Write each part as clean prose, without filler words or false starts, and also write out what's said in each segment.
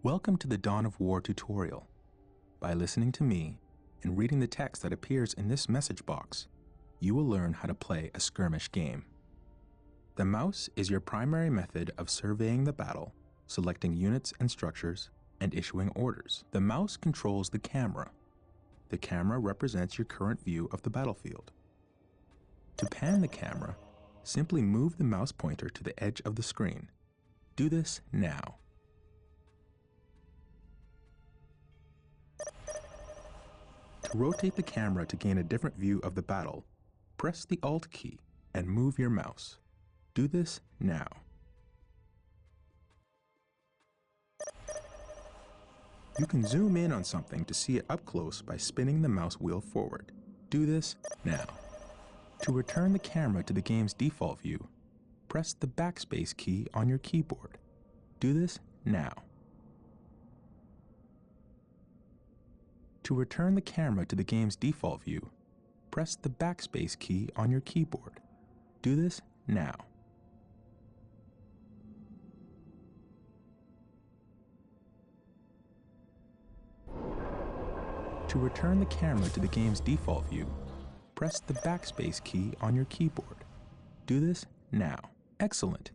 Welcome to the Dawn of War tutorial. By listening to me and reading the text that appears in this message box, you will learn how to play a skirmish game. The mouse is your primary method of surveying the battle, selecting units and structures, and issuing orders. The mouse controls the camera. The camera represents your current view of the battlefield. To pan the camera, simply move the mouse pointer to the edge of the screen. Do this now. To rotate the camera to gain a different view of the battle, press the Alt key and move your mouse. Do this now. You can zoom in on something to see it up close by spinning the mouse wheel forward. Do this now. To return the camera to the game's default view, press the backspace key on your keyboard. Do this now. To return the camera to the game's default view, press the backspace key on your keyboard. Do this now. To return the camera to the game's default view, press the backspace key on your keyboard. Do this now. Excellent!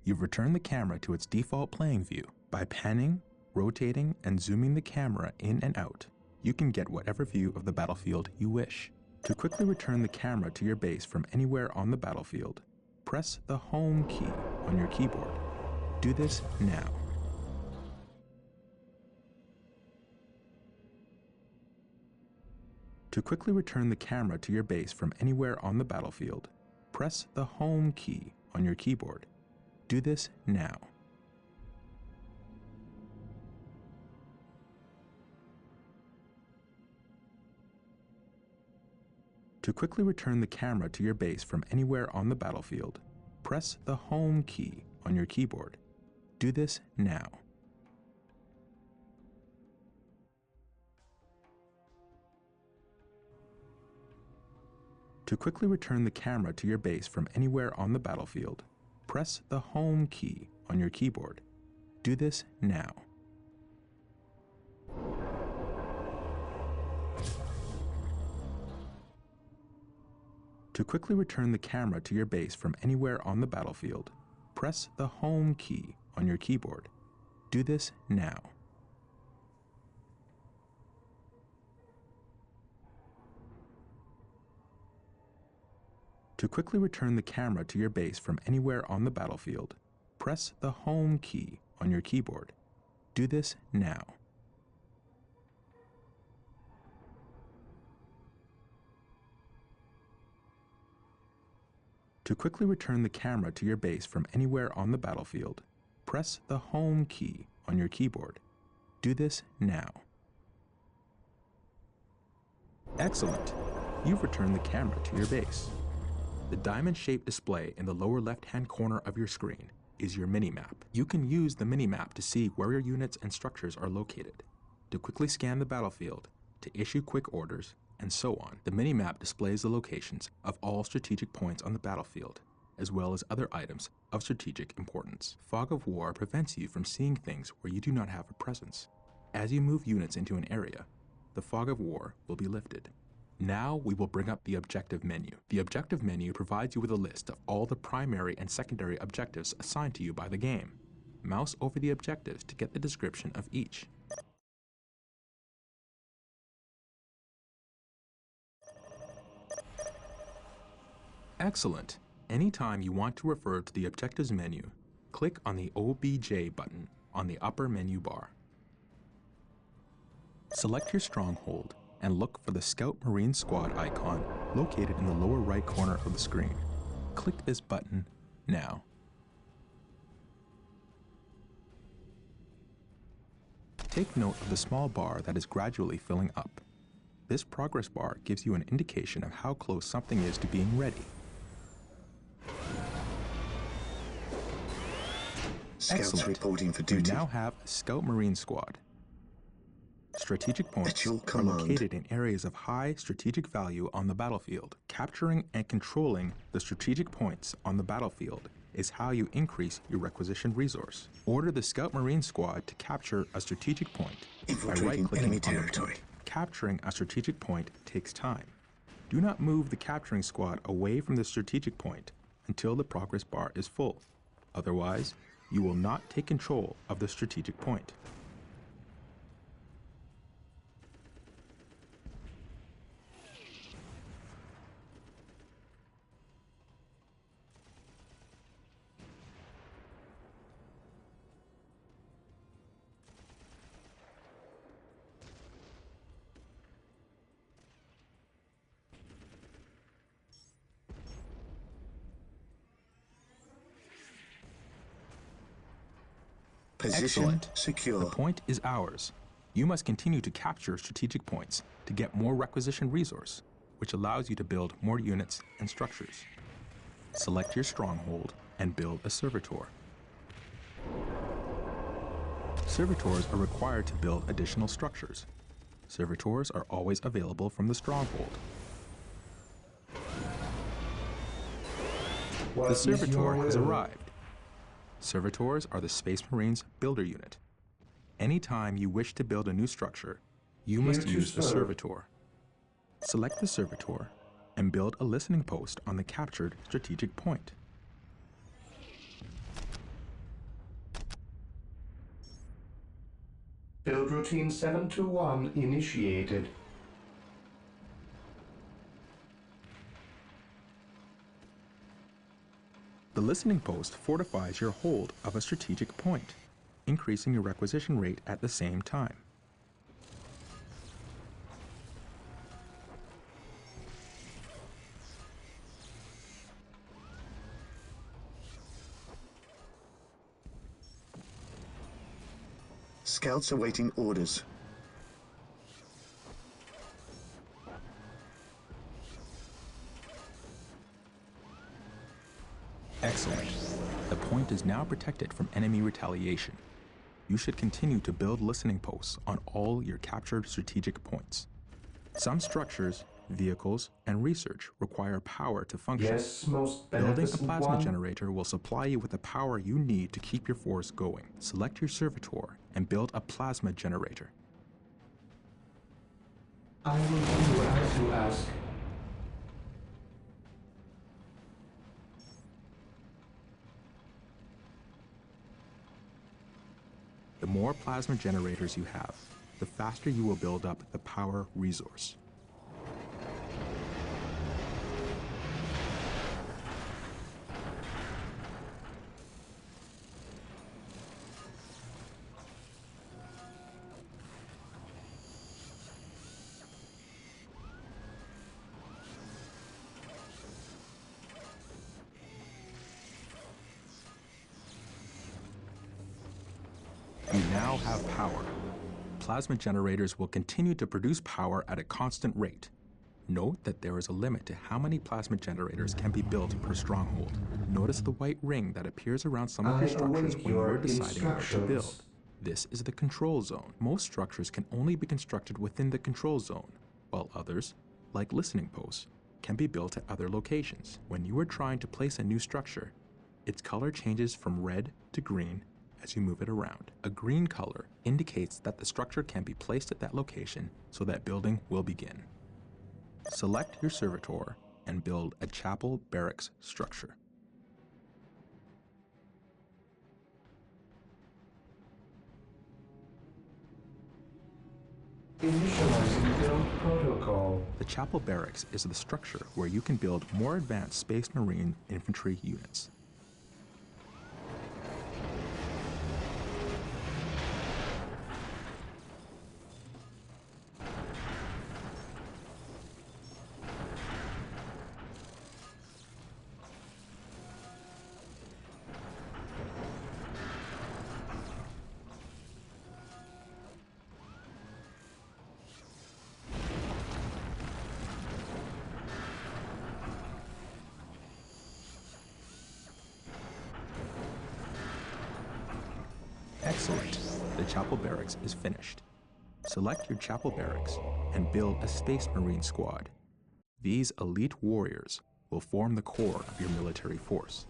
You've returned the camera to its default playing view. By panning, rotating, and zooming the camera in and out, you can get whatever view of the battlefield you wish. To quickly return the camera to your base from anywhere on the battlefield, press the Home key on your keyboard. Do this now. To quickly return the camera to your base from anywhere on the battlefield, press the Home key on your keyboard. Do this now. To quickly return the camera to your base from anywhere on the battlefield, press the Home key on your keyboard. Do this now. To quickly return the camera to your base from anywhere on the battlefield, press the Home key on your keyboard. Do this now. To quickly return the camera to your base from anywhere on the battlefield, press the Home key on your keyboard. Do this now. To quickly return the camera to your base from anywhere on the battlefield, press the Home key on your keyboard. Do this now. To quickly return the camera to your base from anywhere on the battlefield, press the Home key on your keyboard. Do this now. Excellent! You've returned the camera to your base. The diamond-shaped display in the lower left-hand corner of your screen is your minimap. You can use the minimap to see where your units and structures are located, to quickly scan the battlefield, to issue quick orders, and so on. The minimap displays the locations of all strategic points on the battlefield, as well as other items of strategic importance. Fog of War prevents you from seeing things where you do not have a presence. As you move units into an area, the Fog of War will be lifted. Now we will bring up the objective menu. The objective menu provides you with a list of all the primary and secondary objectives assigned to you by the game. Mouse over the objectives to get the description of each. Excellent! Anytime you want to refer to the objectives menu, click on the OBJ button on the upper menu bar. Select your stronghold and look for the Scout Marine Squad icon located in the lower right corner of the screen. Click this button now. Take note of the small bar that is gradually filling up. This progress bar gives you an indication of how close something is to being ready. Scouts reporting for duty. You now have a Scout Marine Squad. Strategic points are command. located in areas of high strategic value on the battlefield. Capturing and controlling the strategic points on the battlefield is how you increase your requisitioned resource. Order the Scout Marine Squad to capture a strategic point by right-clicking enemy on the territory. point. Capturing a strategic point takes time. Do not move the capturing squad away from the strategic point until the progress bar is full. Otherwise, you will not take control of the strategic point. Position Excellent. secure. The point is ours. You must continue to capture strategic points to get more requisition resource, which allows you to build more units and structures. Select your stronghold and build a servitor. Servitors are required to build additional structures. Servitors are always available from the stronghold. The servitor has arrived. Servitors are the Space Marines builder unit. Anytime you wish to build a new structure, you must use a servitor. Select the servitor and build a listening post on the captured strategic point. Build routine 721 initiated. The listening post fortifies your hold of a strategic point, increasing your requisition rate at the same time. Scouts awaiting orders. Excellent. The point is now protected from enemy retaliation. You should continue to build listening posts on all your captured strategic points. Some structures, vehicles, and research require power to function. Yes, most Building a beneficent plasma one. generator will supply you with the power you need to keep your force going. Select your servitor and build a plasma generator. I will do as you ask. The more plasma generators you have, the faster you will build up the power resource. You now have power. Plasma generators will continue to produce power at a constant rate. Note that there is a limit to how many plasma generators can be built per stronghold. Notice the white ring that appears around some of your structures when you are deciding where to build. This is the control zone. Most structures can only be constructed within the control zone, while others, like listening posts, can be built at other locations. When you are trying to place a new structure, its color changes from red to green as you move it around. A green color indicates that the structure can be placed at that location so that building will begin. Select your servitor and build a chapel barracks structure. Initializing build protocol. The chapel barracks is the structure where you can build more advanced Space Marine infantry units. Excellent. The chapel barracks is finished. Select your chapel barracks and build a Space Marine squad. These elite warriors will form the core of your military force.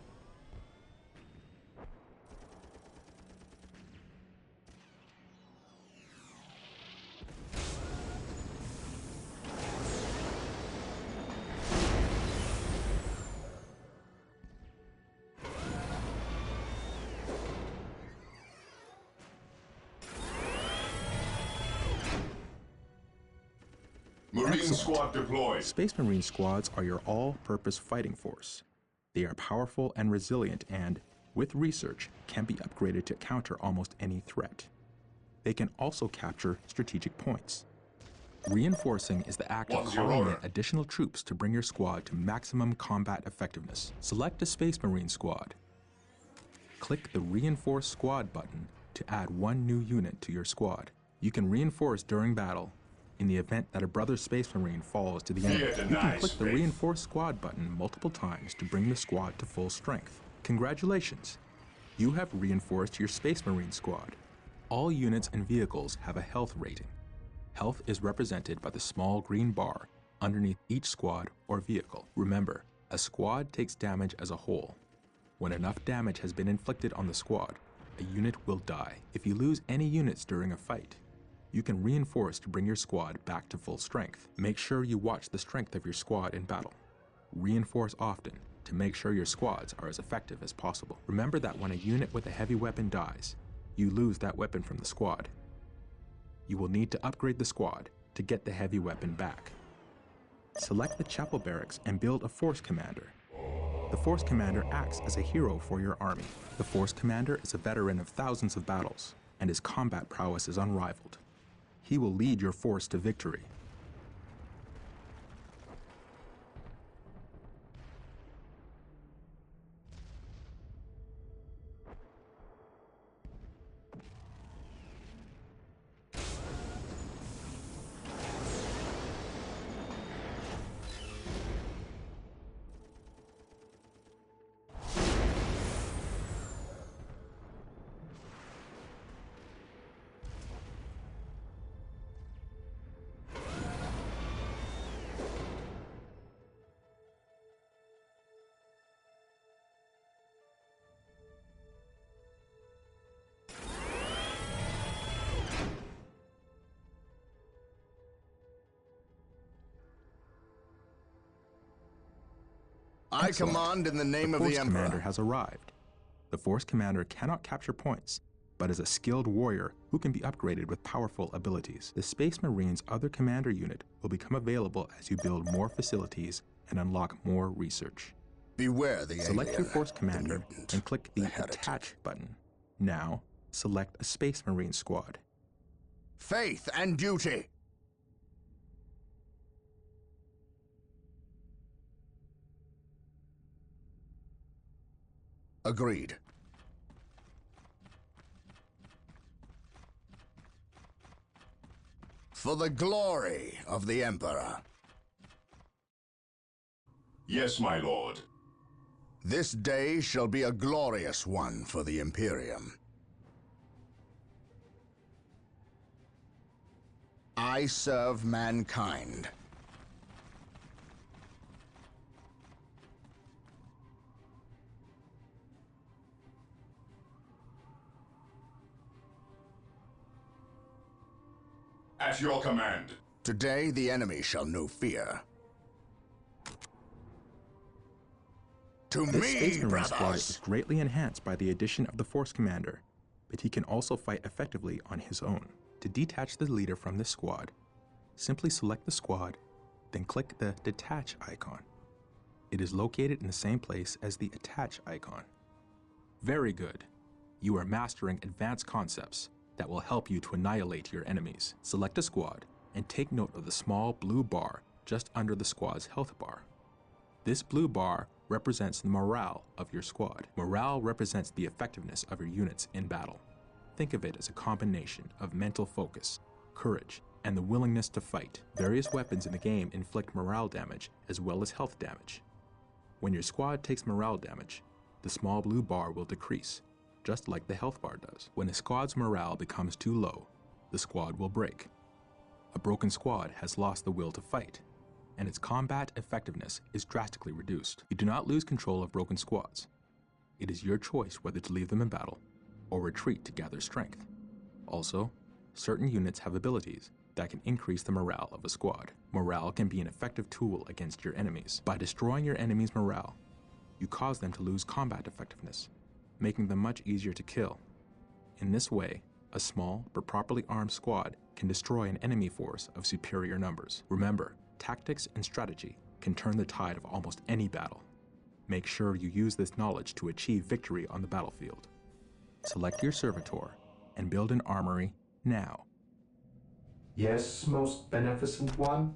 Marine squad deployed. Space Marine squads are your all-purpose fighting force. They are powerful and resilient and, with research, can be upgraded to counter almost any threat. They can also capture strategic points. Reinforcing is the act of What's your calling in order? additional troops to bring your squad to maximum combat effectiveness. Select a Space Marine squad. Click the Reinforce Squad button to add one new unit to your squad. You can reinforce during battle. In the event that a brother Space Marine falls to the enemy, Fear you can denies click the faith. Reinforce Squad button multiple times to bring the squad to full strength. Congratulations! You have reinforced your Space Marine squad. All units and vehicles have a health rating. Health is represented by the small green bar underneath each squad or vehicle. Remember, a squad takes damage as a whole. When enough damage has been inflicted on the squad, a unit will die. If you lose any units during a fight, you can reinforce to bring your squad back to full strength. Make sure you watch the strength of your squad in battle. Reinforce often to make sure your squads are as effective as possible. Remember that when a unit with a heavy weapon dies, you lose that weapon from the squad. You will need to upgrade the squad to get the heavy weapon back. Select the chapel barracks and build a force commander. The force commander acts as a hero for your army. The force commander is a veteran of thousands of battles, and his combat prowess is unrivaled. He will lead your force to victory. I Excellent. command in the name The of the Force Commander Emperor. has arrived. The Force Commander cannot capture points, but is a skilled warrior who can be upgraded with powerful abilities. The Space Marine's other commander unit will become available as you build more facilities and unlock more research. Beware the Select your alien, Force the Commander mutant, and click the heretic. Attach button. Now, select a Space Marine squad. Faith and duty. Agreed. For the glory of the Emperor. Yes, my lord. This day shall be a glorious one for the Imperium. I serve mankind. At your command. Today the enemy shall know fear. To This Space me, Marine squad brothers! is greatly enhanced by the addition of the Force Commander, but he can also fight effectively on his own. To detach the leader from this squad, simply select the squad, then click the Detach icon. It is located in the same place as the Attach icon. Very good. You are mastering advanced concepts that will help you to annihilate your enemies. Select a squad and take note of the small blue bar just under the squad's health bar. This blue bar represents the morale of your squad. Morale represents the effectiveness of your units in battle. Think of it as a combination of mental focus, courage, and the willingness to fight. Various weapons in the game inflict morale damage as well as health damage. When your squad takes morale damage, the small blue bar will decrease, just like the health bar does. When a squad's morale becomes too low, the squad will break. A broken squad has lost the will to fight, and its combat effectiveness is drastically reduced. You do not lose control of broken squads. It is your choice whether to leave them in battle or retreat to gather strength. Also, certain units have abilities that can increase the morale of a squad. Morale can be an effective tool against your enemies. By destroying your enemy's morale, you cause them to lose combat effectiveness, making them much easier to kill. In this way, a small but properly armed squad can destroy an enemy force of superior numbers. Remember, Tactics and strategy can turn the tide of almost any battle. Make sure you use this knowledge to achieve victory on the battlefield. Select your servitor and build an armory now. Yes, most beneficent one?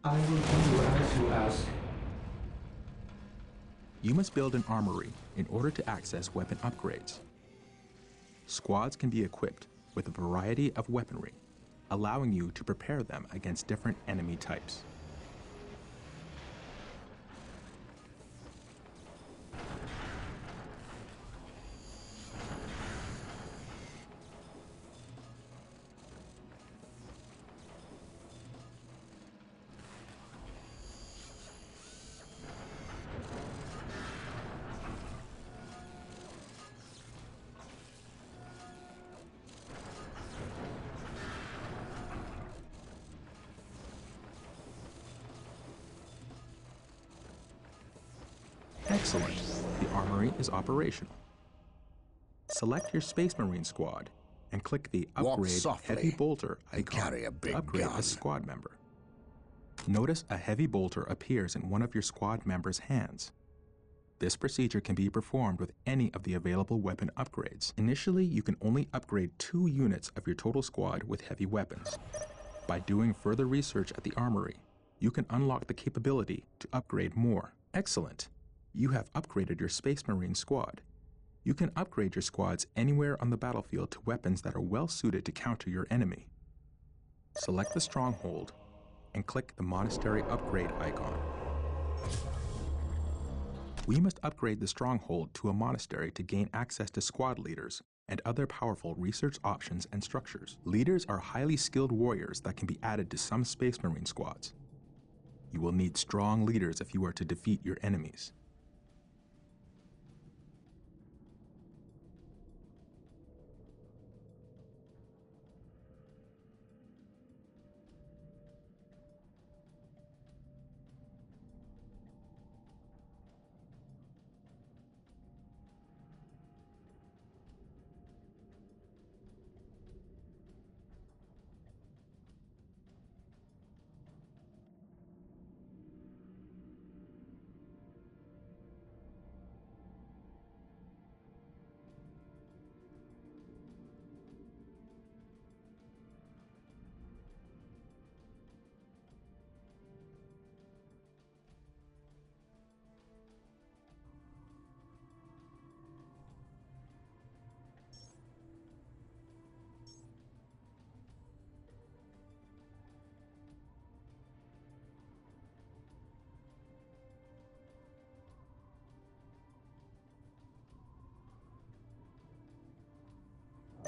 I will do as you ask. You must build an armory in order to access weapon upgrades. Squads can be equipped with a variety of weaponry, allowing you to prepare them against different enemy types. Excellent. The armory is operational. Select your Space Marine squad and click the Upgrade Heavy Bolter icon to upgrade a squad member. Notice a heavy bolter appears in one of your squad members' hands. This procedure can be performed with any of the available weapon upgrades. Initially, you can only upgrade 2 units of your total squad with heavy weapons. By doing further research at the armory, you can unlock the capability to upgrade more. Excellent. You have upgraded your Space Marine squad. You can upgrade your squads anywhere on the battlefield to weapons that are well suited to counter your enemy. Select the stronghold and click the monastery upgrade icon. We must upgrade the stronghold to a monastery to gain access to squad leaders and other powerful research options and structures. Leaders are highly skilled warriors that can be added to some Space Marine squads. You will need strong leaders if you are to defeat your enemies.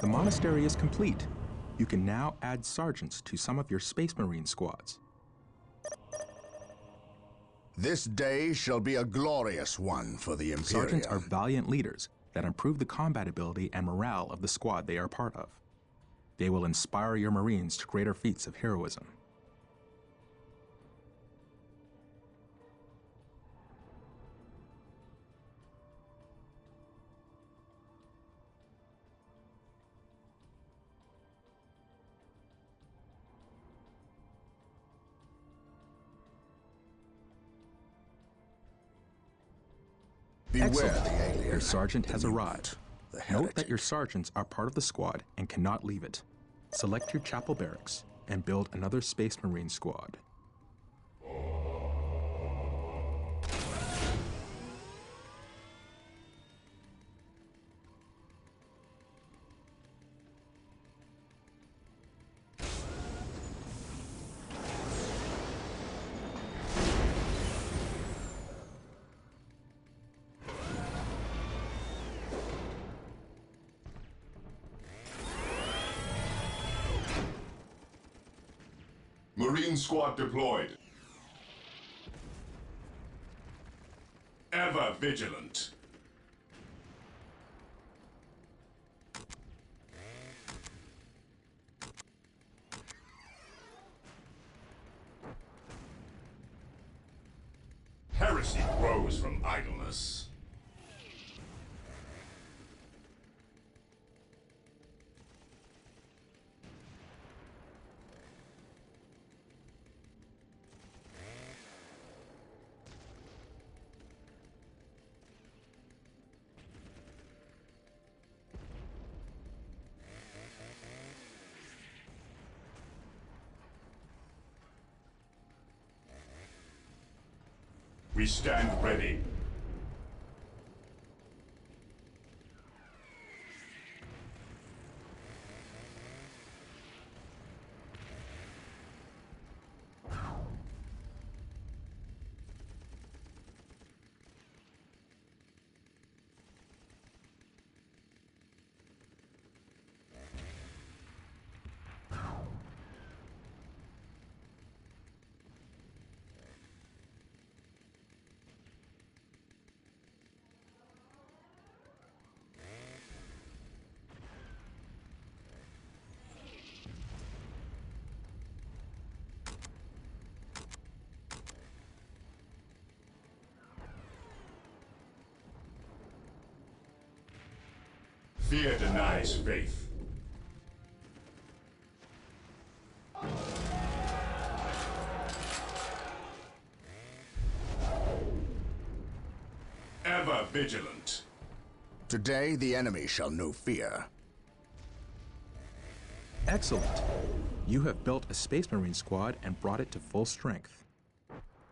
The monastery is complete. You can now add sergeants to some of your Space Marine squads. This day shall be a glorious one for the Imperium. Sergeants are valiant leaders that improve the combat ability and morale of the squad they are part of. They will inspire your Marines to greater feats of heroism. Beware the alien. Your sergeant has arrived. Note that your sergeants are part of the squad and cannot leave it. Select your chapel barracks and build another Space Marine squad. Marine squad deployed. Ever vigilant. Heresy grows from idleness. We stand ready. Fear denies faith. Ever vigilant. Today the enemy shall know fear. Excellent. You have built a Space Marine squad and brought it to full strength.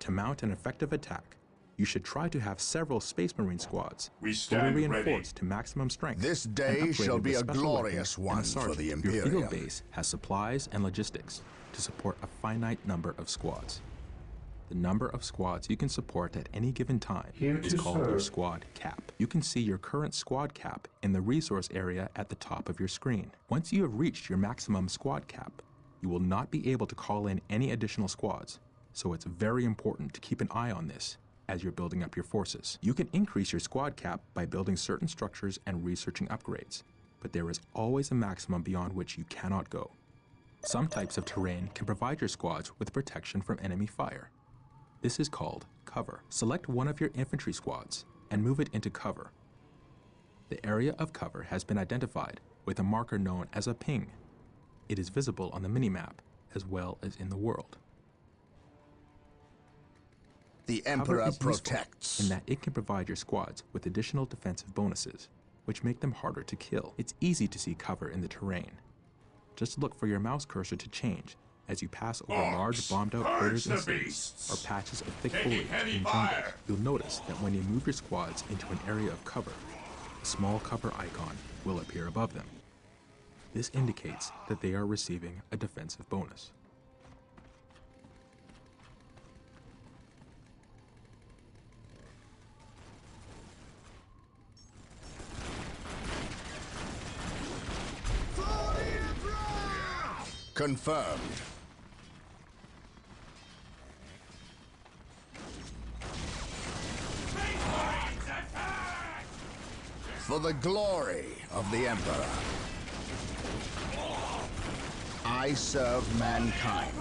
To mount an effective attack, you should try to have several Space Marine squads, We fully stand reinforced ready. to maximum strength. This and day upgraded shall be with a special glorious weapons and a one for the sergeant. Your Imperium. field base has supplies and logistics to support a finite number of squads. The number of squads you can support at any given time Here is to called your serve. squad cap. You can see your current squad cap in the resource area at the top of your screen. Once you have reached your maximum squad cap, you will not be able to call in any additional squads, so it's very important to keep an eye on this as you're building up your forces. You can increase your squad cap by building certain structures and researching upgrades, but there is always a maximum beyond which you cannot go. Some types of terrain can provide your squads with protection from enemy fire. This is called cover. Select one of your infantry squads and move it into cover. The area of cover has been identified with a marker known as a ping. It is visible on the minimap as well as in the world. The Cover Emperor is useful protects. in that it can provide your squads with additional defensive bonuses, which make them harder to kill. It's easy to see cover in the terrain. Just look for your mouse cursor to change as you pass over large bombed-out purge craters and the cities, beasts. or patches of thick Taking foliage heavy in jungles. fire. You'll notice that when you move your squads into an area of cover, a small cover icon will appear above them. This indicates that they are receiving a defensive bonus. Confirmed. For the glory of the Emperor, I serve mankind.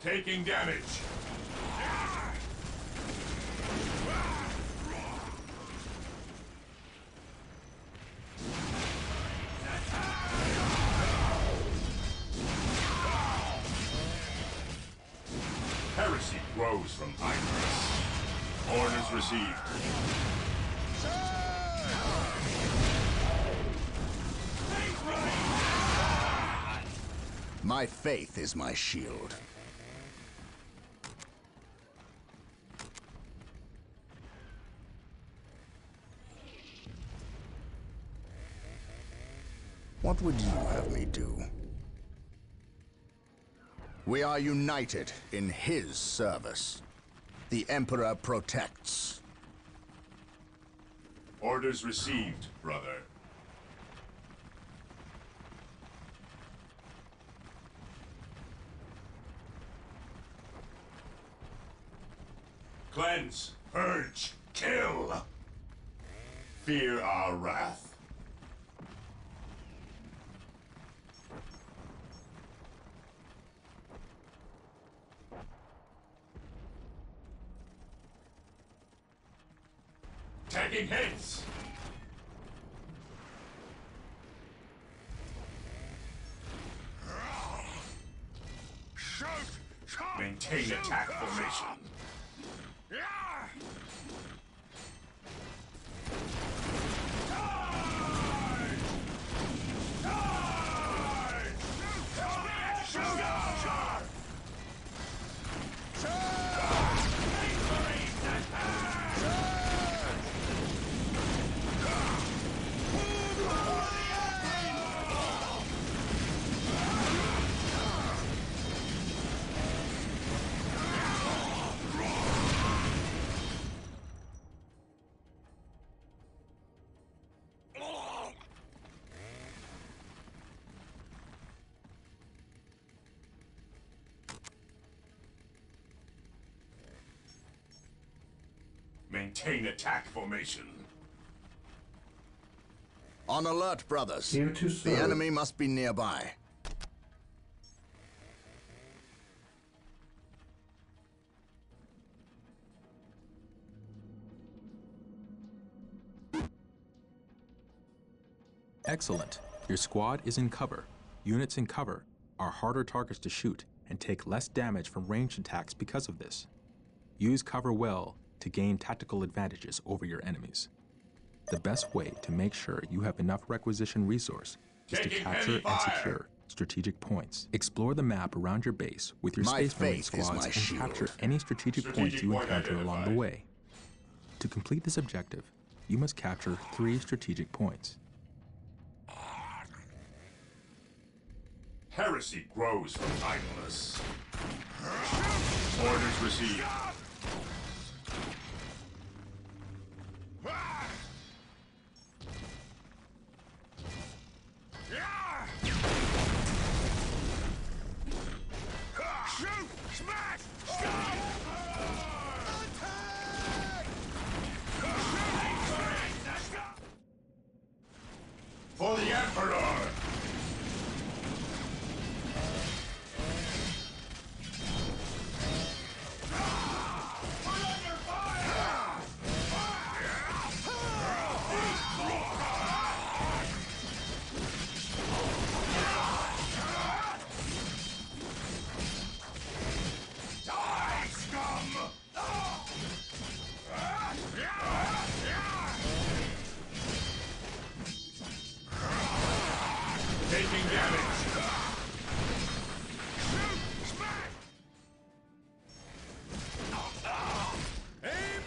Taking damage. Heresy grows from idleness. Orders received. My faith is my shield. What would you have me do? We are united in his service. The Emperor protects. Orders received, brother. Cleanse, purge, kill. Fear our wrath. Taking hits! Maintain attack formation. Maintain attack formation. On alert, brothers. Here to The serve. enemy must be nearby. Excellent. Your squad is in cover. Units in cover are harder targets to shoot and take less damage from ranged attacks because of this. Use cover well to gain tactical advantages over your enemies. The best way to make sure you have enough requisition resource is to Taking capture heavy and fire. secure strategic points. Explore the map around your base with your My Space Marine faith is squads my and shield. capture any strategic points Strategic you point encounter along the identified. way. To complete this objective, you must capture 3 strategic points. Heresy grows from idleness. Orders received. Shoot! Smash! Stop! For the Emperor! Taking damage. Aim.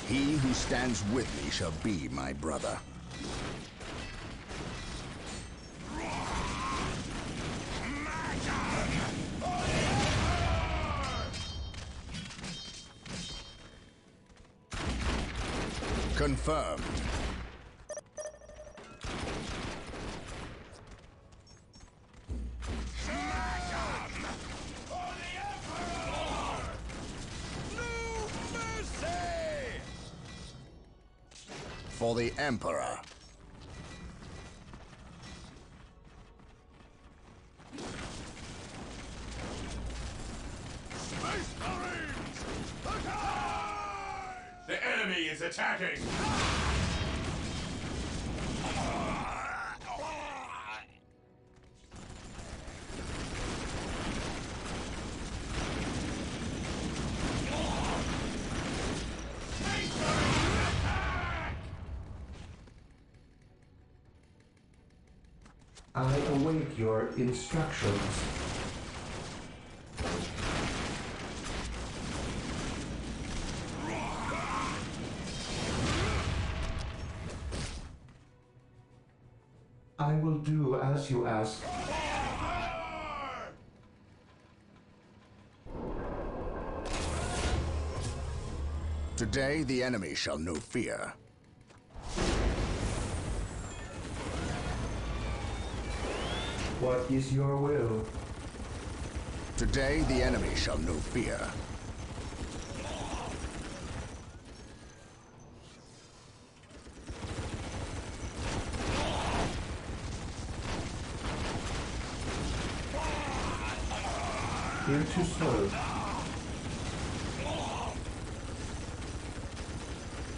He who stands with me shall be my brother. Confirmed. For the Emperor. The enemy enemy is attacking! I await your instructions. I will do as you ask. Today the enemy shall know fear. What is your will? Today the enemy shall know fear. Here to serve.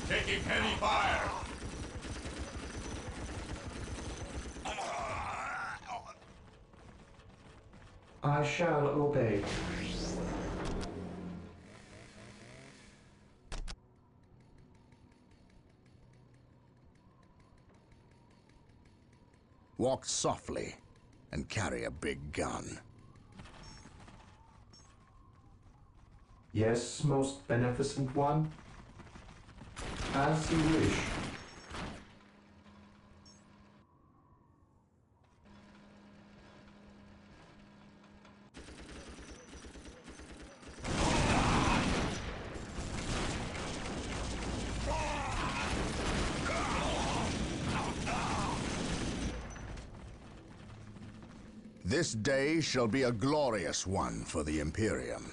Taking heavy fire! I shall obey. Walk softly and carry a big gun. Yes, most beneficent one. As you wish. This day shall be a glorious one for the Imperium.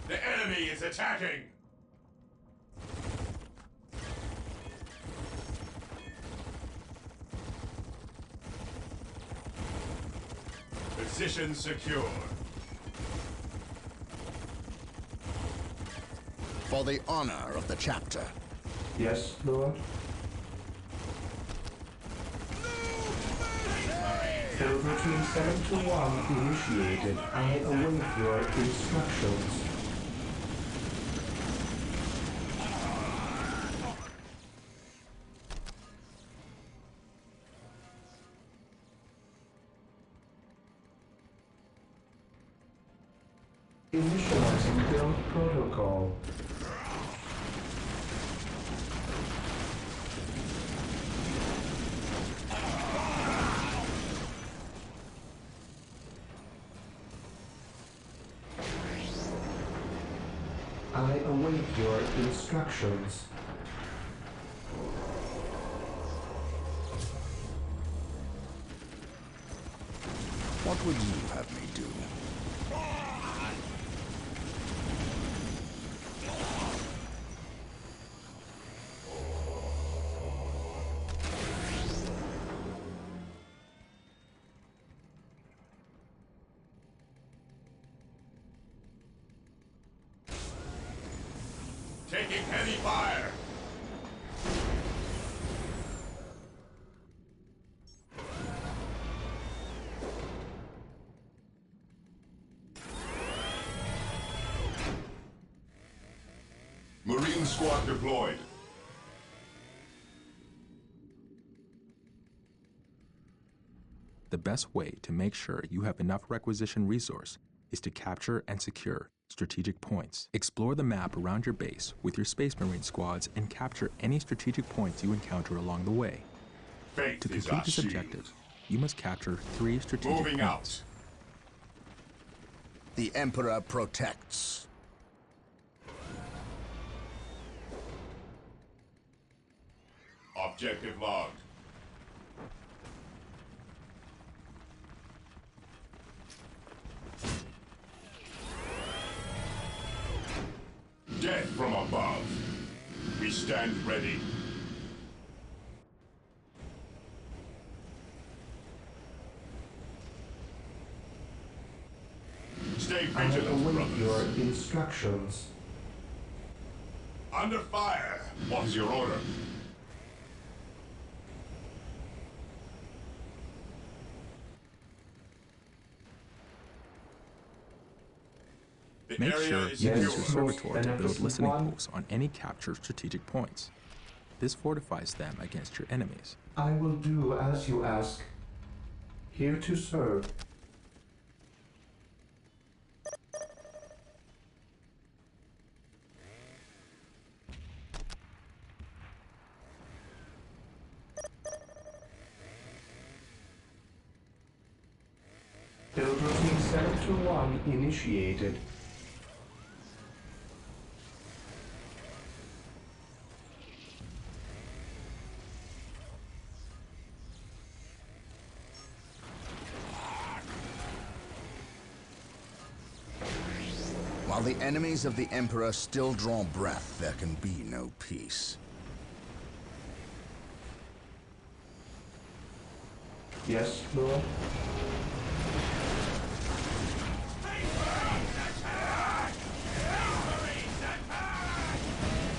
The enemy is attacking! Position secure. For the honor of the chapter. Yes, Lord. Field routine 7 to 1 initiated. I await your instructions. Initializing build protocol. I await your instructions. What would you have me do? Taking heavy fire! Marine squad deployed. The best way to make sure you have enough requisition resource is to capture and secure strategic points. Explore the map around your base with your Space Marine squads and capture any strategic points you encounter along the way. Faith To is complete our this shield. objective, you must capture 3 strategic Moving points. out. The Emperor protects. Objective logged. Death from above. We stand ready. Stay I vigilant, await brothers. your instructions. Under fire. What's your order? The Make area sure is you use your secure. servitor to build Beneficent listening one. posts on any captured strategic points. This fortifies them against your enemies. I will do as you ask. Here to serve. Build routine 721 initiated. While the enemies of the Emperor still draw breath, there can be no peace. Yes, Lord.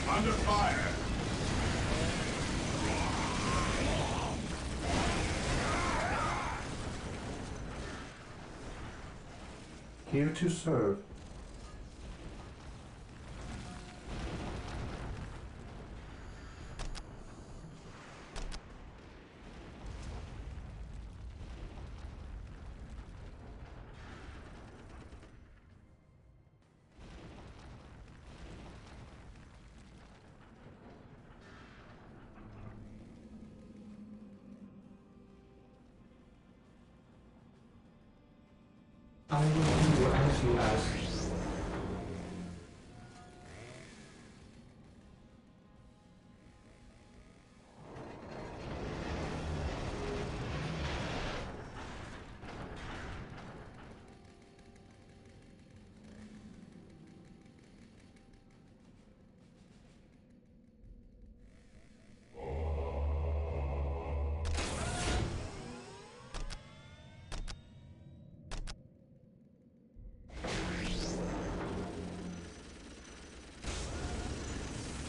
Under fire. Here to serve. I will do as you ask.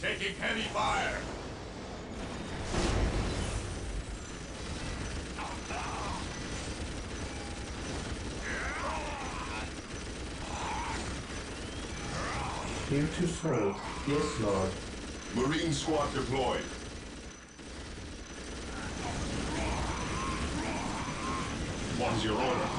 Taking heavy fire. Here to serve. Yes, Lord. Marine squad deployed. What's your order?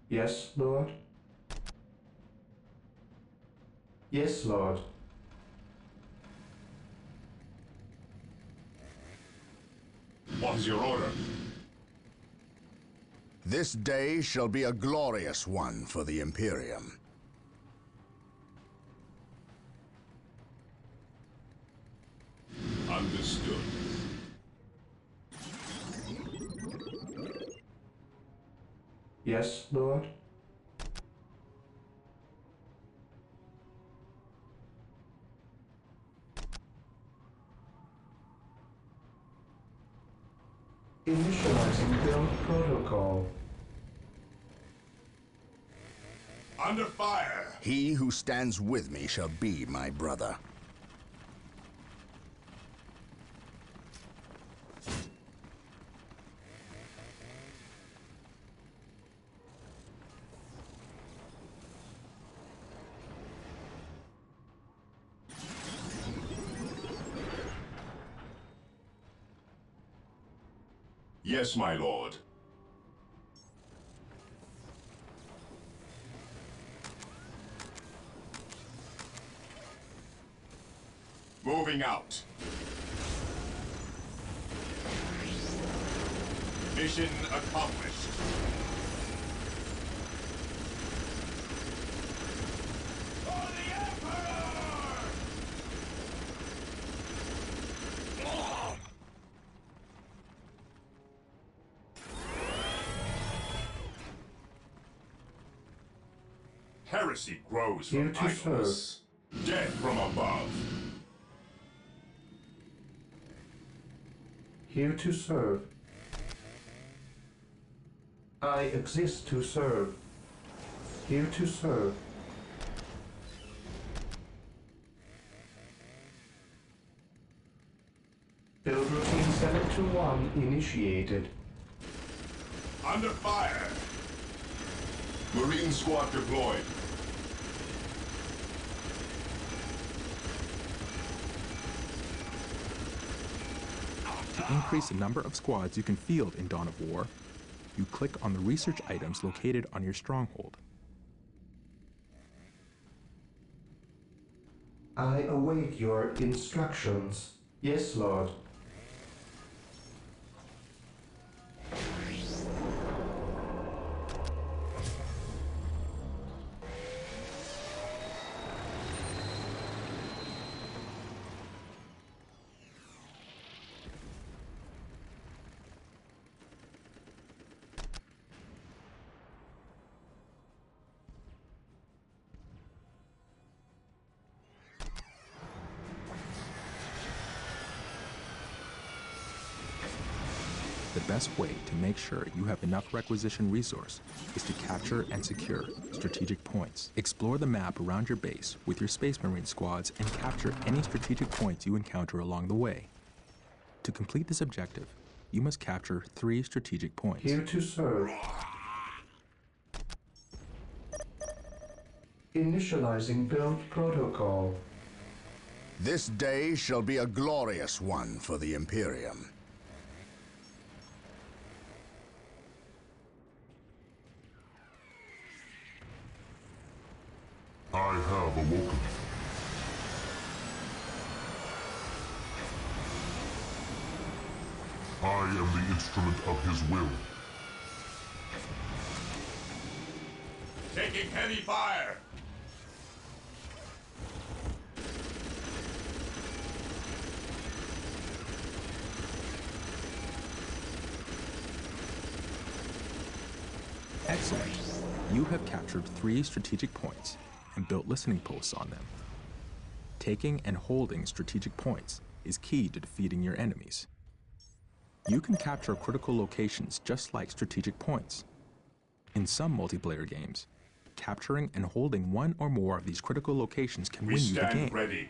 Yes, Lord. Yes, Lord. What's your order? This day shall be a glorious one for the Imperium. Understood. Yes, Lord. Initializing build protocol. Under fire. He who stands with me shall be my brother. Yes, my lord. Moving out. Mission accomplished. For the Emperor! Heresy grows Here from to serve. idleness. Death from above. Here to serve. I exist to serve. Here to serve. Build routine 721 initiated. Under fire. Marine squad deployed. To increase the number of squads you can field in Dawn of War, you click on the research items located on your stronghold. I await your instructions. Yes, Lord. The best way to make sure you have enough requisition resource is to capture and secure strategic points. Explore the map around your base with your Space Marine squads and capture any strategic points you encounter along the way. To complete this objective, you must capture 3 strategic points. Here to serve. Initializing build protocol. This day shall be a glorious one for the Imperium. I have awoken. I am the instrument of his will. Taking heavy fire. Excellent. You have captured 3 strategic points and built listening posts on them. Taking and holding strategic points is key to defeating your enemies. You can capture critical locations just like strategic points. In some multiplayer games, capturing and holding one or more of these critical locations can We win you the stand game. ready.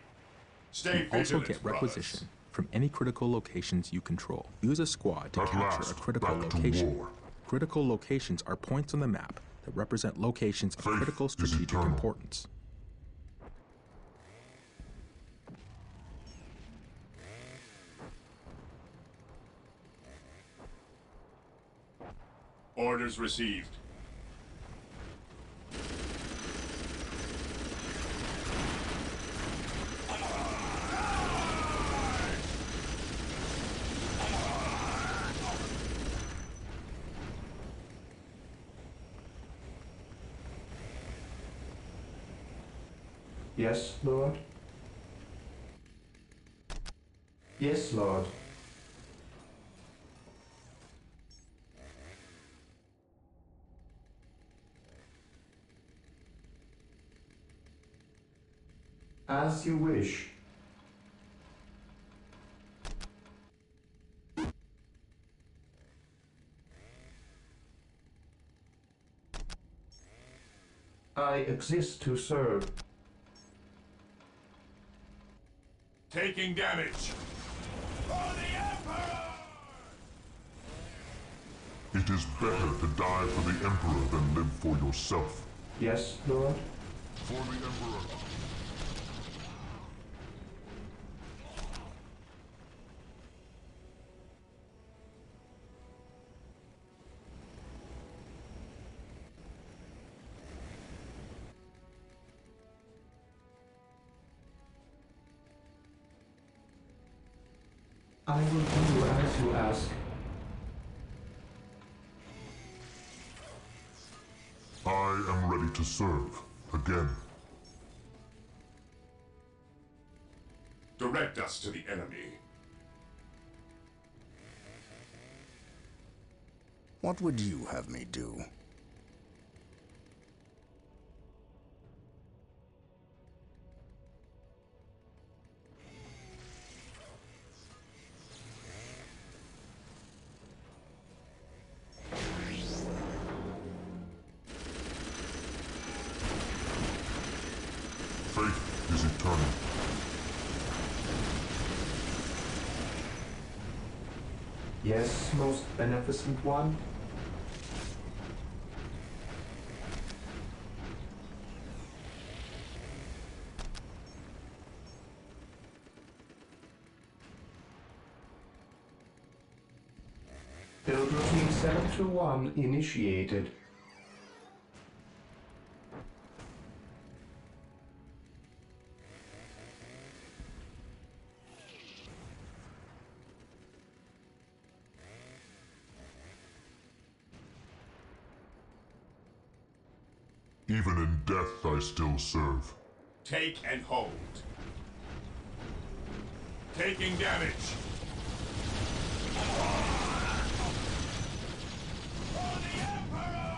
Stay You also vigilant, get brothers. requisition from any critical locations you control. Use a squad to At capture last, a critical back to location. war. Critical locations are points on the map that represent locations of Faith critical is strategic eternal. importance. Orders received. Yes, Lord. Yes, Lord. As you wish. I exist to serve. Taking damage. For the Emperor! It is better to die for the Emperor than live for yourself. Yes, Lord. For the Emperor. I will do as you ask. I am ready to serve again. Direct us to the enemy. What would you have me do? returning. Yes, most beneficent one. Build routine 721 initiated. Even in death, I still serve. Take and hold. Taking damage. For the Emperor!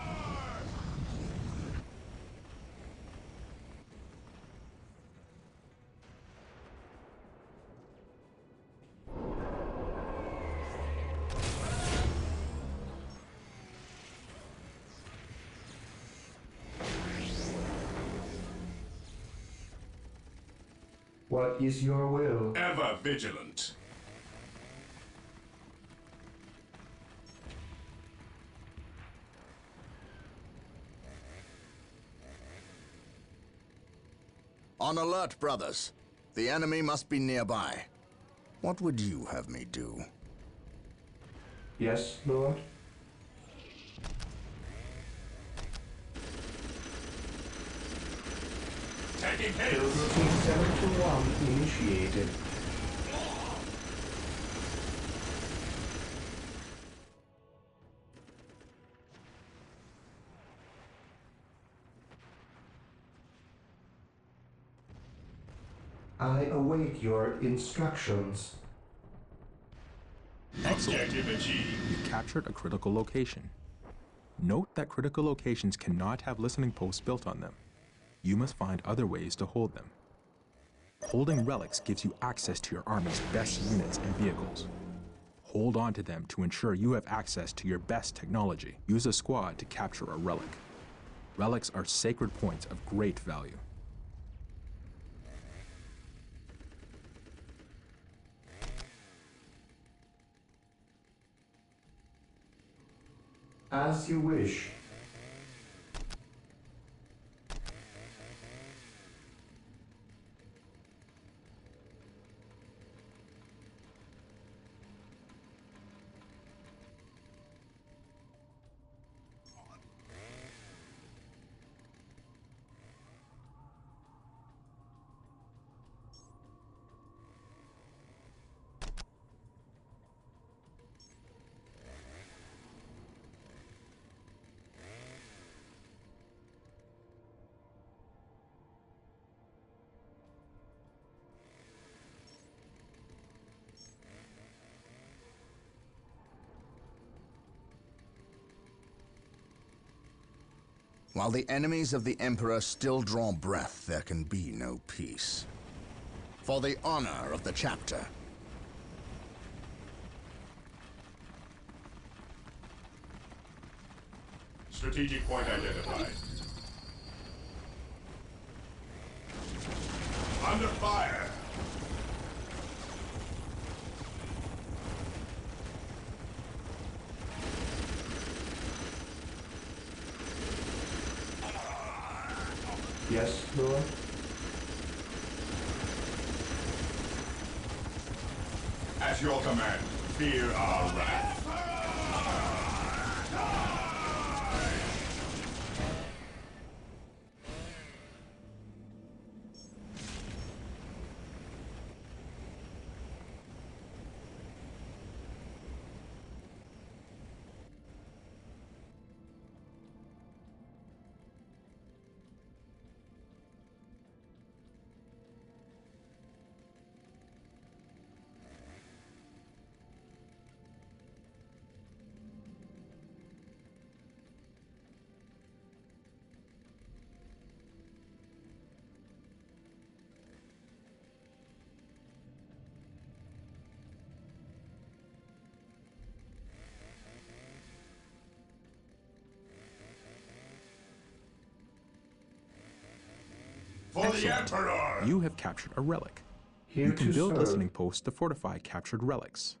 What is your will? Ever vigilant. On alert, brothers. The enemy must be nearby. What would you have me do? Yes, Lord? Taking Build hits. routine 721 initiated. I await your instructions. Excellent. Objective achieved. You captured a critical location. Note that critical locations cannot have listening posts built on them. You must find other ways to hold them. Holding relics gives you access to your army's best units and vehicles. Hold on to them to ensure you have access to your best technology. Use a squad to capture a relic. Relics are sacred points of great value. As you wish. While the enemies of the Emperor still draw breath, there can be no peace. For the honor of the chapter. Strategic point identified. Under fire. Yes, Lord? At your command, fear our wrath. Excellent. Emperor! You have captured a relic. Here You can to build serve. listening posts to fortify captured relics.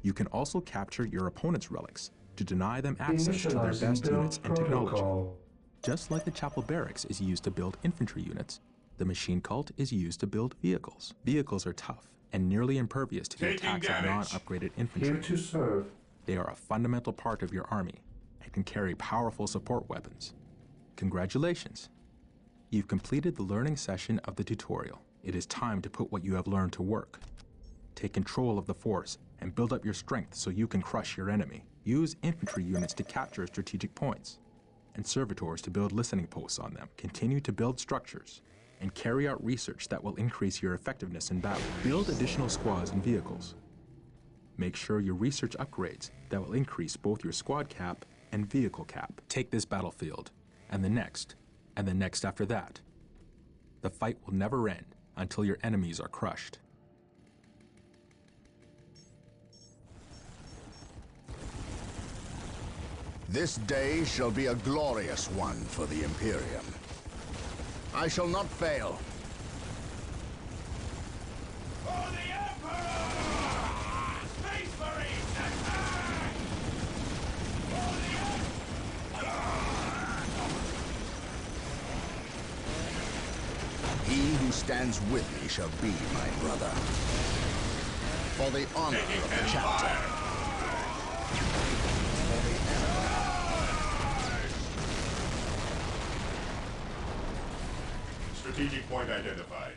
You can also capture your opponent's relics to deny them access to their Initializing best build units and technology. protocol. Just like the chapel barracks is used to build infantry units, the machine cult is used to build vehicles. Vehicles are tough and nearly impervious to the Taking attacks of damage. non-upgraded Here infantry. to serve. They are a fundamental part of your army and can carry powerful support weapons. Congratulations! You've completed the learning session of the tutorial. It is time to put what you have learned to work. Take control of the force and build up your strength so you can crush your enemy. Use infantry units to capture strategic points, and servitors to build listening posts on them. Continue to build structures, and carry out research that will increase your effectiveness in battle. Build additional squads and vehicles. Make sure your research upgrades that will increase both your squad cap and vehicle cap. Take this battlefield, and the next after that. The fight will never end until your enemies are crushed. This day shall be a glorious one for the Imperium. I shall not fail. For the Emperor! Space Marines, attack! For the He who stands with me shall be my brother. For the honor of the chapter. Strategic point identified.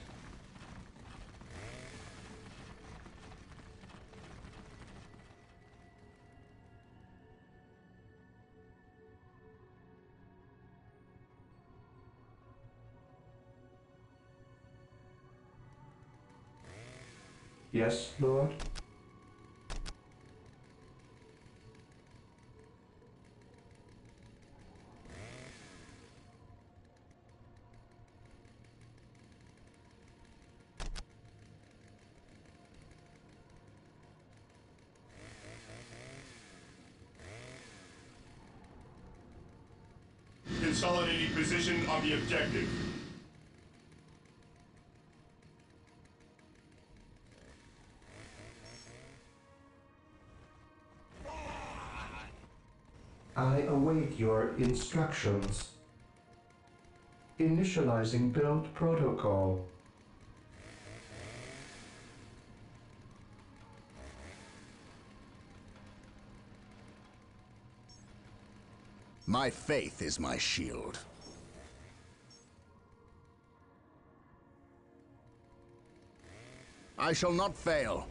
Yes, Lord? Consolidating position on the objective. I await your instructions. Initializing build protocol. My faith is my shield. I shall not fail.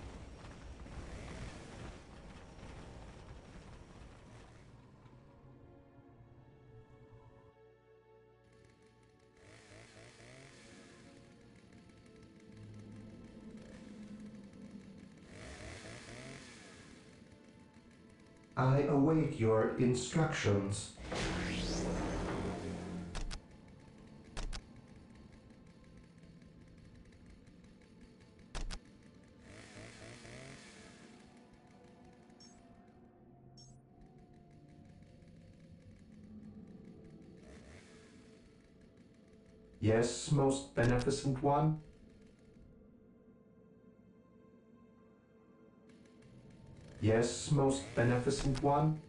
I await your instructions. Yes, most beneficent one? Yes, most beneficent one?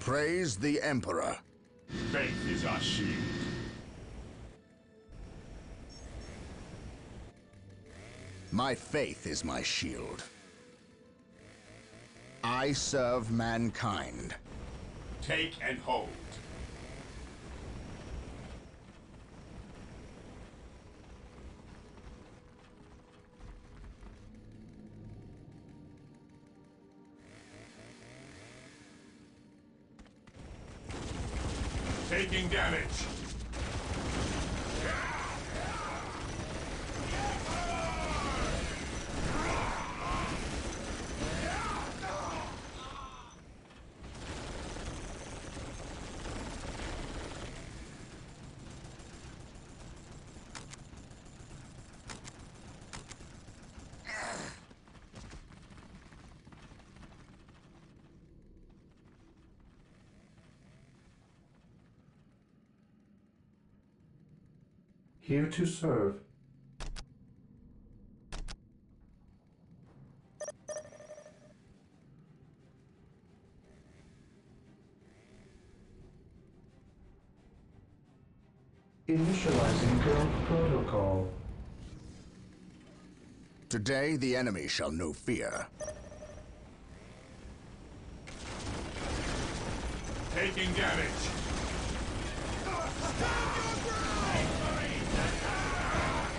Praise the Emperor. Faith is our shield. My faith is my shield. I serve mankind. Take and hold. Taking damage. Here to serve. Initializing build protocol. Today the enemy shall know fear. Taking damage.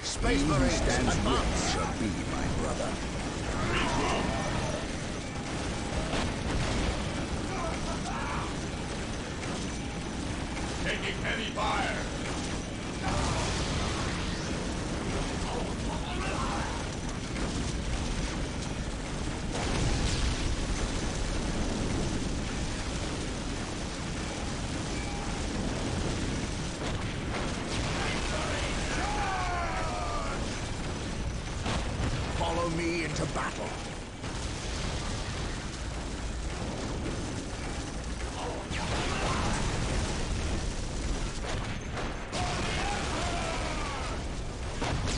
Space Marine stands advance shall be my brother. Taking heavy fire. Follow me into battle.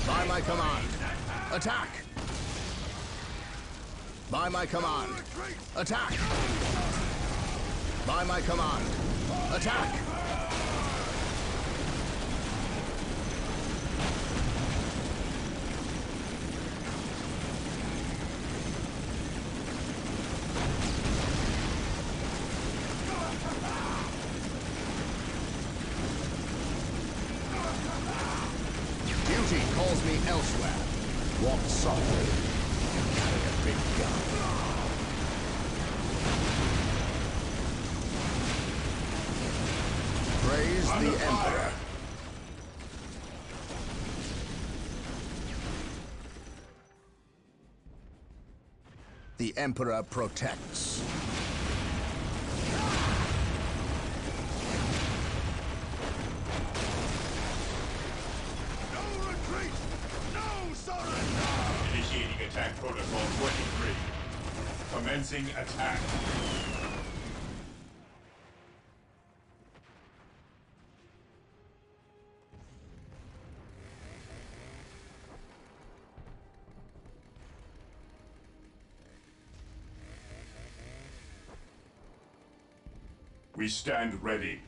By my command, attack! By my command, attack! By my command, attack! Duty calls me elsewhere. Walk softly. You carry a big gun. Praise the Emperor. The Emperor protects. Initiating attack protocol 23. Commencing attack. We stand ready.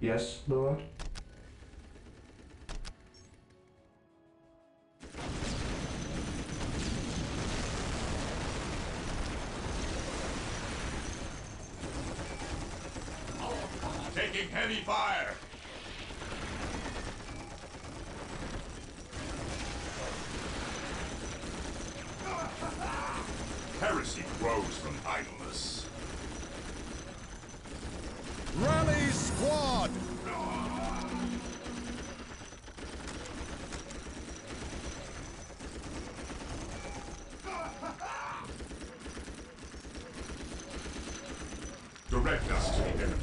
Yes, Lord? Taking heavy fire. Heresy grows from idleness. Rally squad! Direct us to the enemy.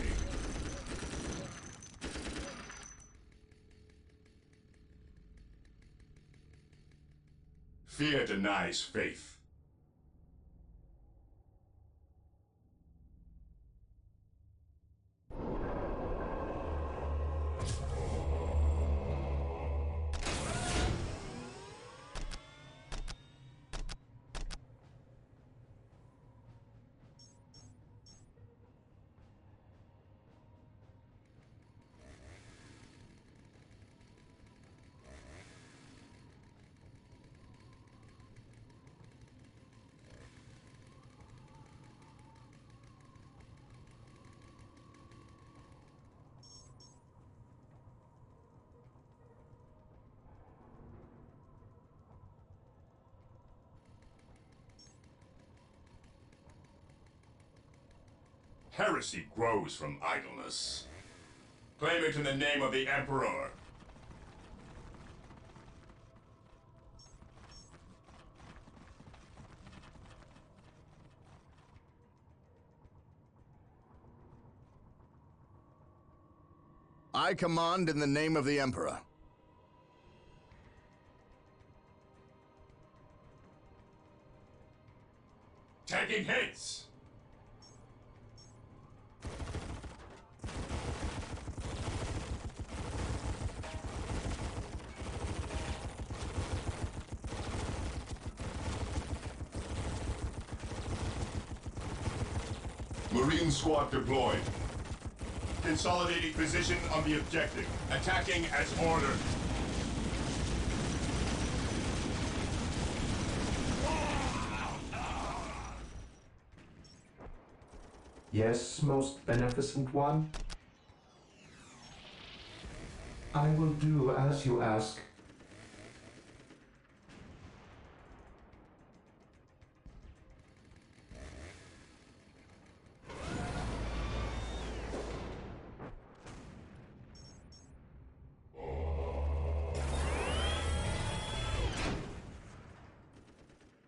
Fear denies faith. Heresy grows from idleness. Claim it in the name of the Emperor. I command in the name of the Emperor. Taking hits! Marine squad deployed. Consolidating position on the objective. Attacking as ordered. Yes, most beneficent one? I will do as you ask.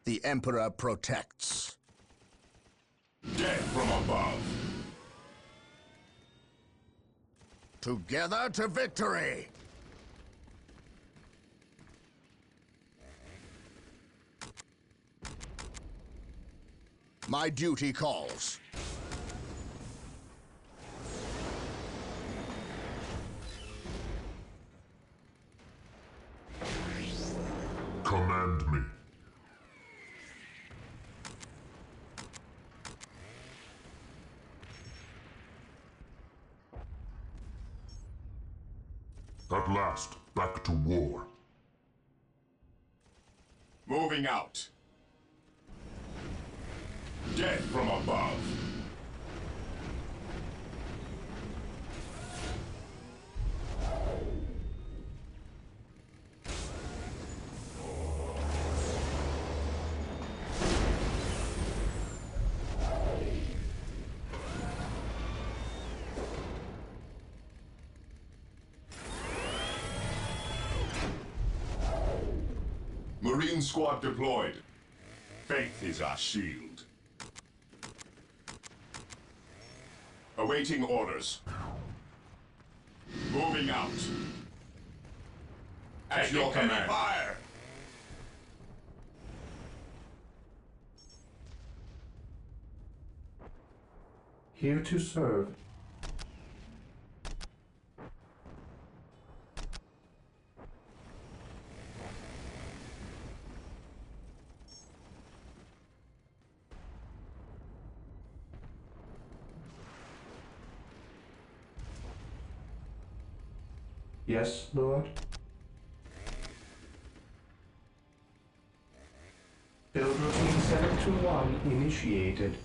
The Emperor protects. Death from above. Together to victory! My duty calls. Command me. At last, back to war. Moving out. Death from above. Marine squad deployed. Faith is our shield. Awaiting orders. Moving out. At your command. Fire! Here to serve. Yes, Lord? Build routine 721 initiated.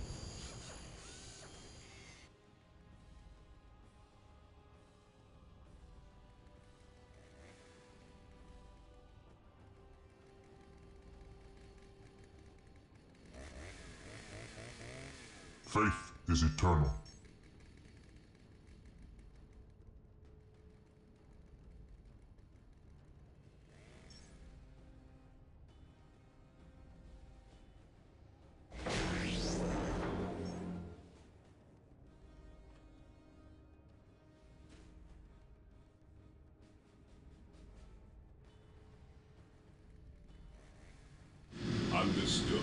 Faith is eternal. Understood.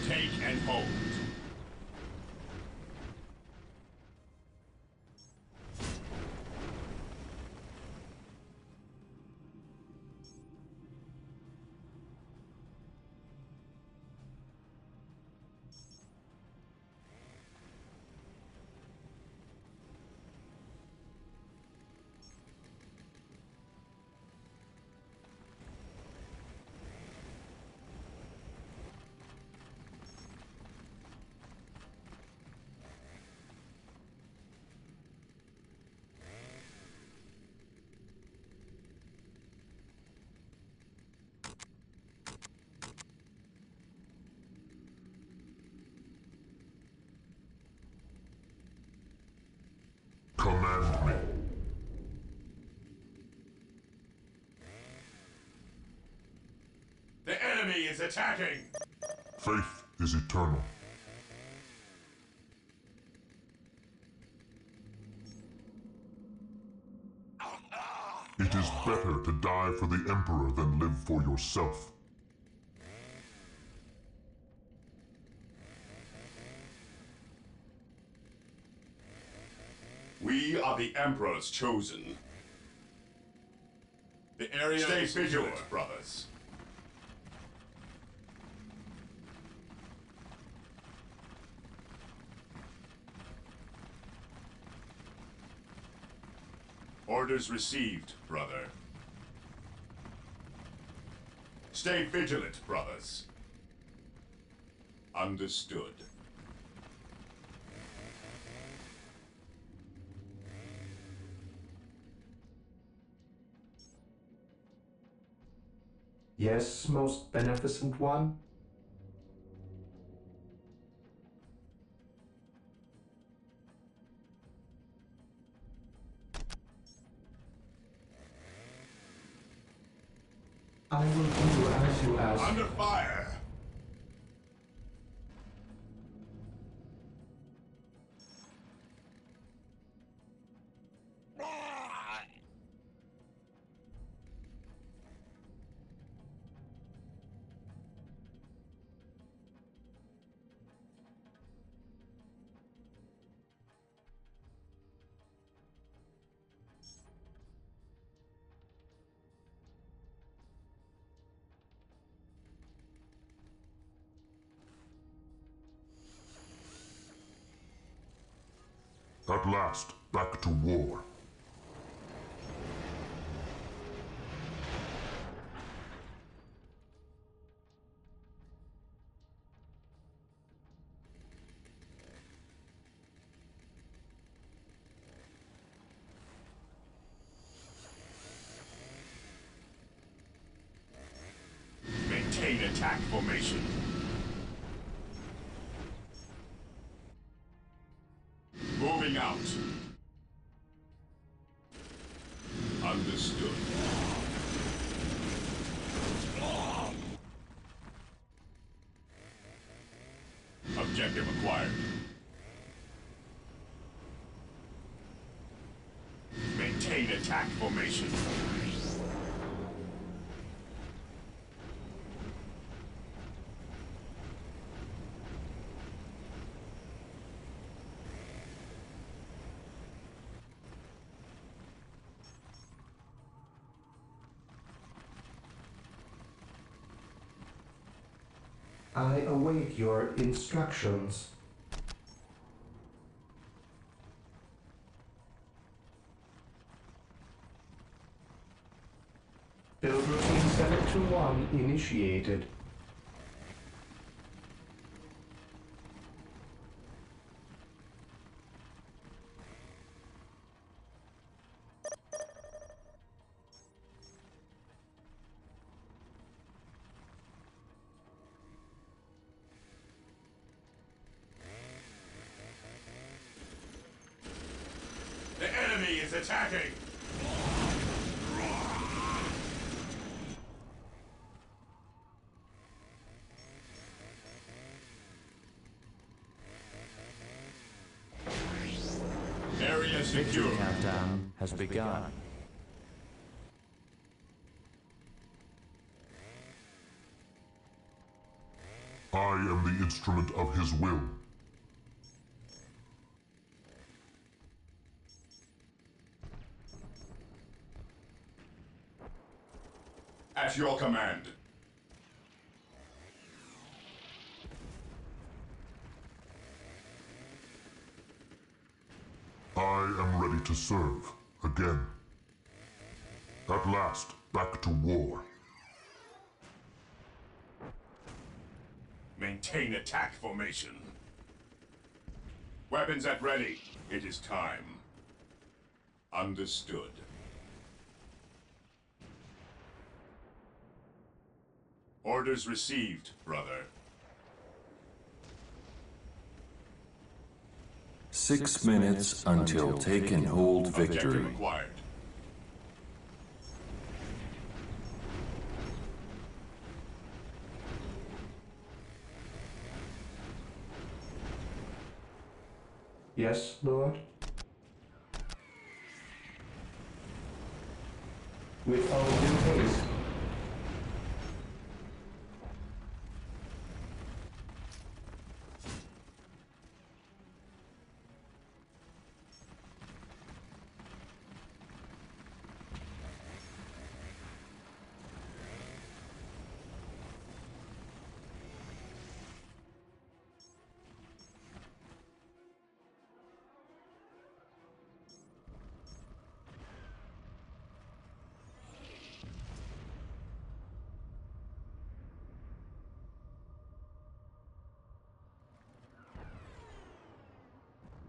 Take and hold. Command me. The enemy is attacking! Faith is eternal. is better to die for the Emperor than live for yourself. We are the Emperor's chosen. The area Stay vigilant, brothers. Orders received, brother. Stay vigilant, brothers. Understood. Yes, most beneficent one? I will do as you ask. Under fire! At last, back to war. Maintain attack formation. Moving out. Understood. Objective acquired. Maintain attack formation. I await your instructions. Build routine 721 initiated. The enemy is attacking! Area secure. Victory countdown has begun. I am the instrument of his will. At your command. I am ready to serve, again. At last, back to war. Maintain attack formation. Weapons at ready. It is time. Understood. Orders received, brother. 6 minutes until take and hold victory. Objective acquired. Yes, Lord?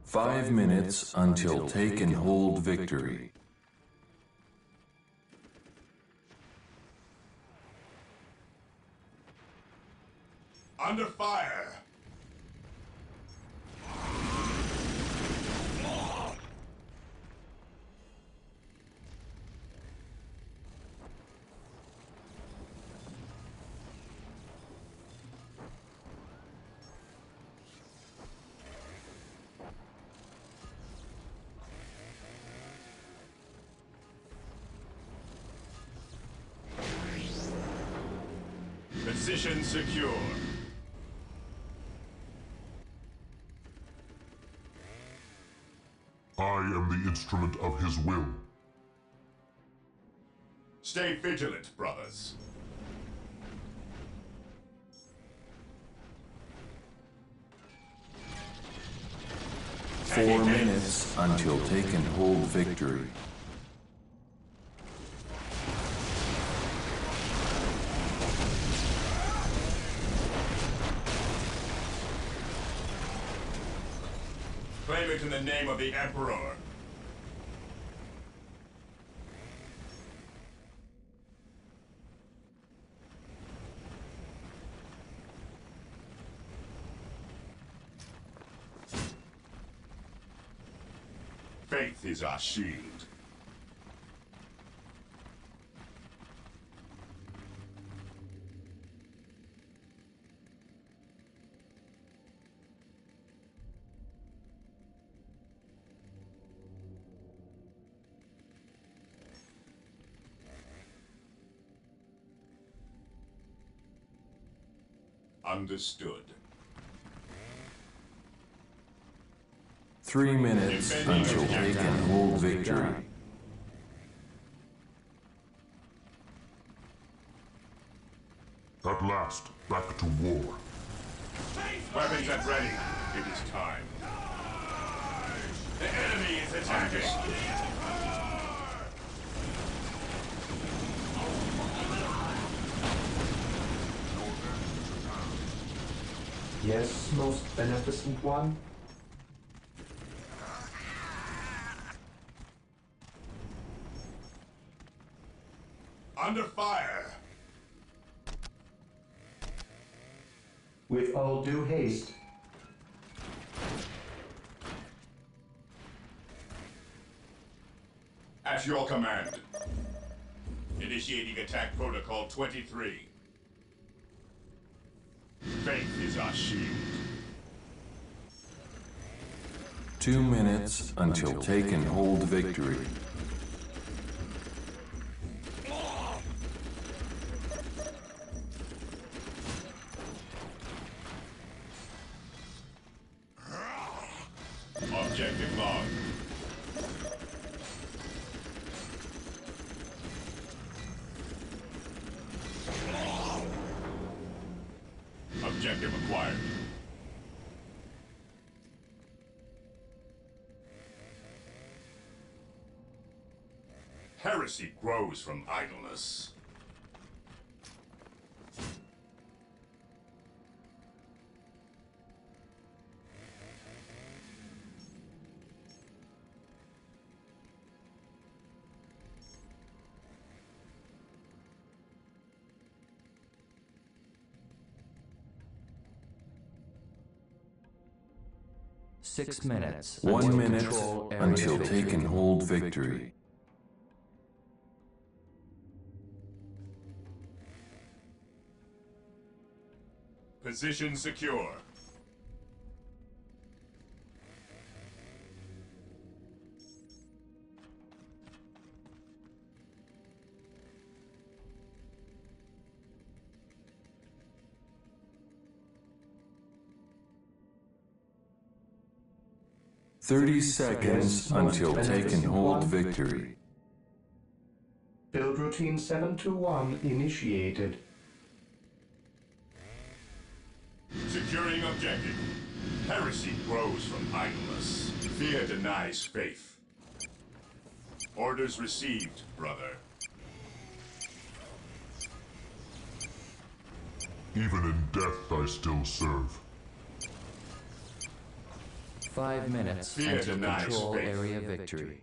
5 minutes until take and hold victory. Under fire! Position secure. I am the instrument of his will. Stay vigilant, brothers. Four minutes until take and hold victory. Claim it in the name of the Emperor. Faith is our shield. Understood. 3 minutes until take and hold victory. At last, back to war. Weapons at ready. It is time. The enemy is attacking. Yes, most beneficent one. Under fire. With all due haste. At your command. Initiating attack protocol 23. Faith is our shield. 2 minutes until take and hold victory. Objective log. Objective acquired. Heresy grows from idleness. Six minutes. 1 minute control area until victory. take and hold victory. Position secure. Thirty seconds until take and hold victory. Build routine 721 initiated. Securing objective. Heresy grows from idleness. Fear denies faith. Orders received, brother. Even in death I still serve. 5 minutes Fear until denies control faith. area victory.